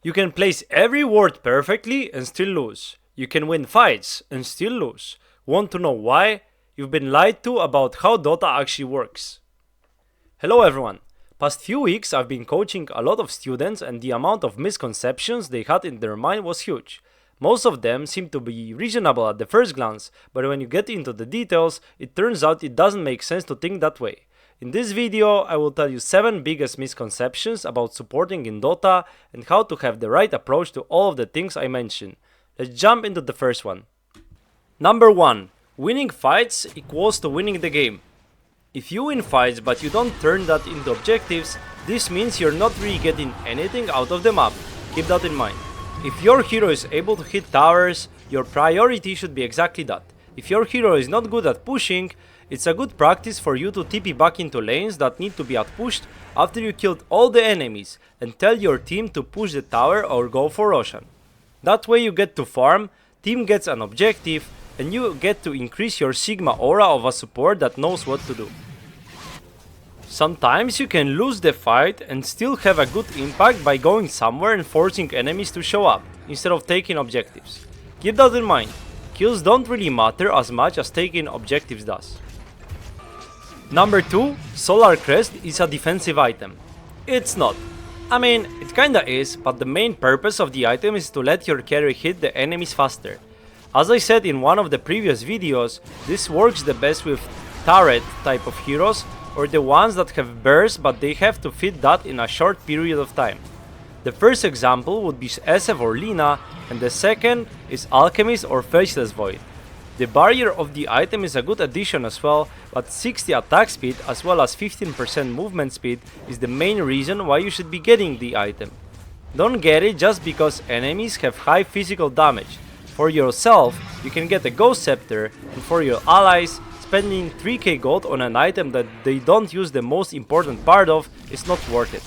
You can place every ward perfectly and still lose. You can win fights and still lose. Want to know why? You've been lied to about how Dota actually works. Hello everyone. Past few weeks I've been coaching a lot of students and the amount of misconceptions they had in their mind was huge. Most of them seem to be reasonable at the first glance, but when you get into the details, it turns out it doesn't make sense to think that way. In this video, I will tell you 7 biggest misconceptions about supporting in Dota and how to have the right approach to all of the things I mentioned. Let's jump into the first one. Number 1. Winning fights equals to winning the game. If you win fights but you don't turn that into objectives, this means you're not really getting anything out of the map. Keep that in mind. If your hero is able to hit towers, your priority should be exactly that. If your hero is not good at pushing, it's a good practice for you to TP back into lanes that need to be outpushed after you killed all the enemies and tell your team to push the tower or go for Roshan. That way you get to farm, team gets an objective, and you get to increase your Sigma aura of a support that knows what to do. Sometimes you can lose the fight and still have a good impact by going somewhere and forcing enemies to show up, instead of taking objectives. Keep that in mind, kills don't really matter as much as taking objectives does. Number 2, Solar Crest is a defensive item. It's not. I mean, it kinda is, but the main purpose of the item is to let your carry hit the enemies faster. As I said in one of the previous videos, this works the best with turret type of heroes or the ones that have burst but they have to fit that in a short period of time. The first example would be SF or Lina, and the second is Alchemist or Faceless Void. The barrier of the item is a good addition as well, but 60 attack speed as well as 15% movement speed is the main reason why you should be getting the item. Don't get it just because enemies have high physical damage. For yourself, you can get a Ghost Scepter, and for your allies, spending 3k gold on an item that they don't use the most important part of is not worth it.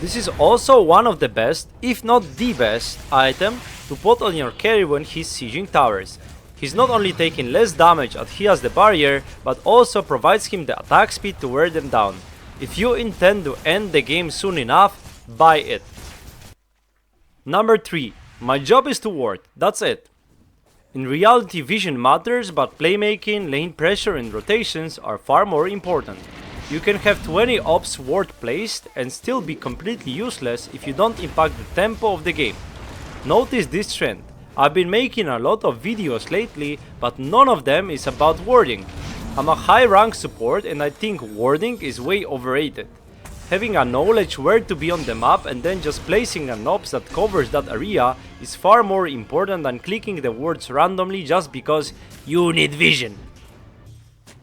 This is also one of the best, if not the best, item to put on your carry when he's sieging towers. He's not only taking less damage as he has the barrier, but also provides him the attack speed to wear them down. If you intend to end the game soon enough, buy it. Number 3. My job is to ward, that's it. In reality, vision matters, but playmaking, lane pressure and rotations are far more important. You can have 20 ops ward placed and still be completely useless if you don't impact the tempo of the game. Notice this trend. I've been making a lot of videos lately, but none of them is about warding. I'm a high rank support and I think warding is way overrated. Having a knowledge where to be on the map and then just placing an ops that covers that area is far more important than clicking the wards randomly just because you need vision.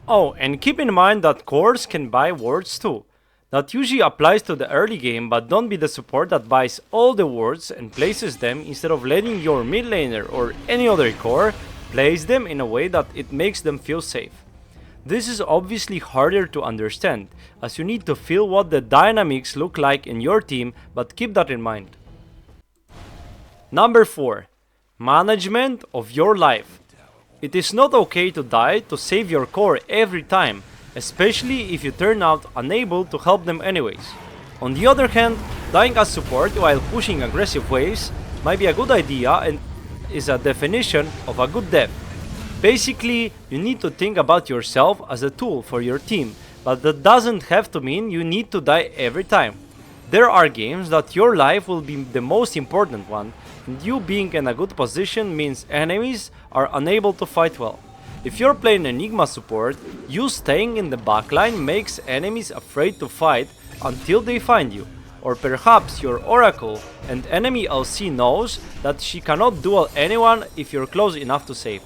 Oh, and keep in mind that cores can buy wards too. That usually applies to the early game, but don't be the support that buys all the wards and places them instead of letting your mid laner or any other core place them in a way that it makes them feel safe. This is obviously harder to understand, as you need to feel what the dynamics look like in your team, but keep that in mind. Number 4. Management of your life. It is not okay to die to save your core every time, especially if you turn out unable to help them anyways. On the other hand, dying as support while pushing aggressive waves might be a good idea and is a definition of a good death. Basically, you need to think about yourself as a tool for your team, but that doesn't have to mean you need to die every time. There are games that your life will be the most important one, and you being in a good position means enemies are unable to fight well. If you're playing Enigma support, you staying in the backline makes enemies afraid to fight until they find you. Or perhaps you're Oracle and enemy LC knows that she cannot duel anyone if you're close enough to save.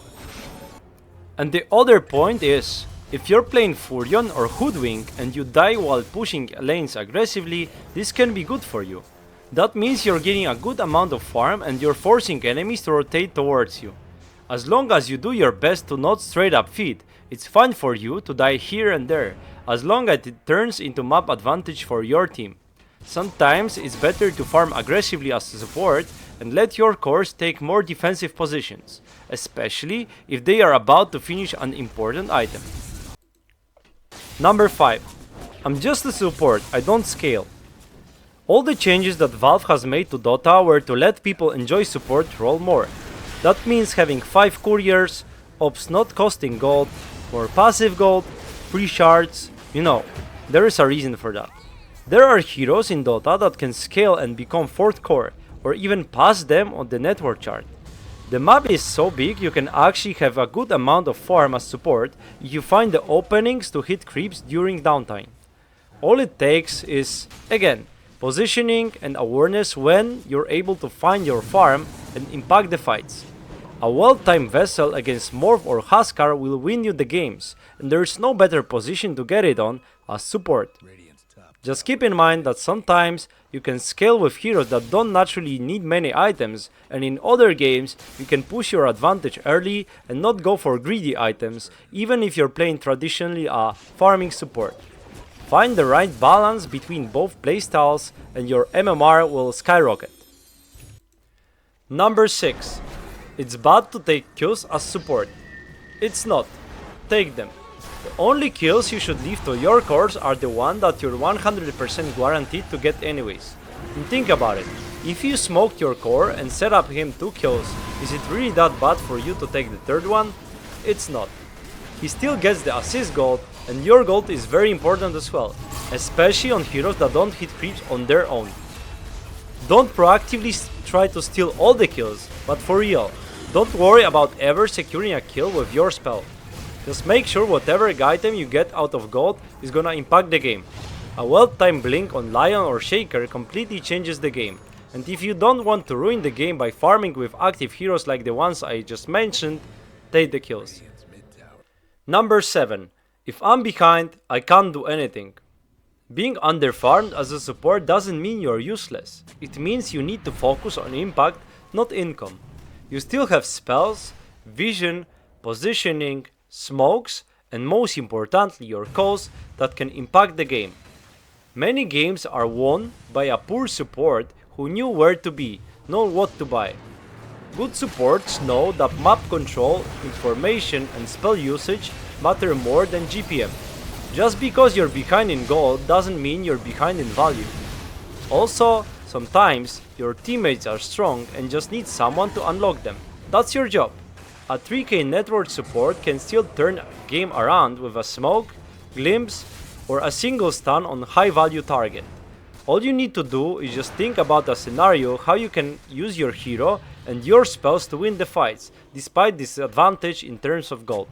And the other point is, if you're playing Furion or Hoodwink and you die while pushing lanes aggressively, this can be good for you. That means you're getting a good amount of farm and you're forcing enemies to rotate towards you. As long as you do your best to not straight up feed, it's fine for you to die here and there, as long as it turns into map advantage for your team. Sometimes it's better to farm aggressively as a support and let your cores take more defensive positions, especially if they are about to finish an important item. Number 5. I'm just a support, I don't scale. All the changes that Valve has made to Dota were to let people enjoy support role more. That means having 5 couriers, ops not costing gold, more passive gold, free shards, there is a reason for that. There are heroes in Dota that can scale and become 4th core, or even pass them on the network chart. The map is so big you can actually have a good amount of farm as support if you find the openings to hit creeps during downtime. All it takes is, again, positioning and awareness when you're able to find your farm and impact the fights. A well-timed vessel against Morph or Huskar will win you the games, and there is no better position to get it on as support. Just keep in mind that sometimes you can scale with heroes that don't naturally need many items, and in other games you can push your advantage early and not go for greedy items, even if you're playing traditionally a farming support. Find the right balance between both playstyles and your MMR will skyrocket. Number 6. It's bad to take kills as support. It's not. Take them. The only kills you should leave to your cores are the ones that you're 100% guaranteed to get anyways. And think about it. If you smoked your core and set up him 2 kills, is it really that bad for you to take the 3rd one? It's not. He still gets the assist gold, and your gold is very important as well, especially on heroes that don't hit creeps on their own. Don't proactively try to steal all the kills, but for real, don't worry about ever securing a kill with your spell. Just make sure whatever item you get out of gold is gonna impact the game. A well-timed blink on Lion or Shaker completely changes the game, and if you don't want to ruin the game by farming with active heroes like the ones I just mentioned, take the kills. Number 7. If I'm behind, I can't do anything. Being underfarmed as a support doesn't mean you're useless. It means you need to focus on impact, not income. You still have spells, vision, positioning, smokes, and most importantly your calls that can impact the game. Many games are won by a poor support who knew where to be, know what to buy. Good supports know that map control, information, and spell usage matter more than GPM. Just because you're behind in gold doesn't mean you're behind in value. Also, sometimes your teammates are strong and just need someone to unlock them. That's your job. A 3k network support can still turn a game around with a smoke, glimpse, or a single stun on high value target. All you need to do is just think about a scenario how you can use your hero and your spells to win the fights, despite disadvantage in terms of gold.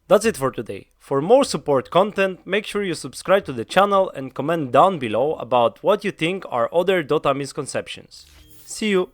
That's it for today. For more support content, make sure you subscribe to the channel and comment down below about what you think are other Dota misconceptions. See you!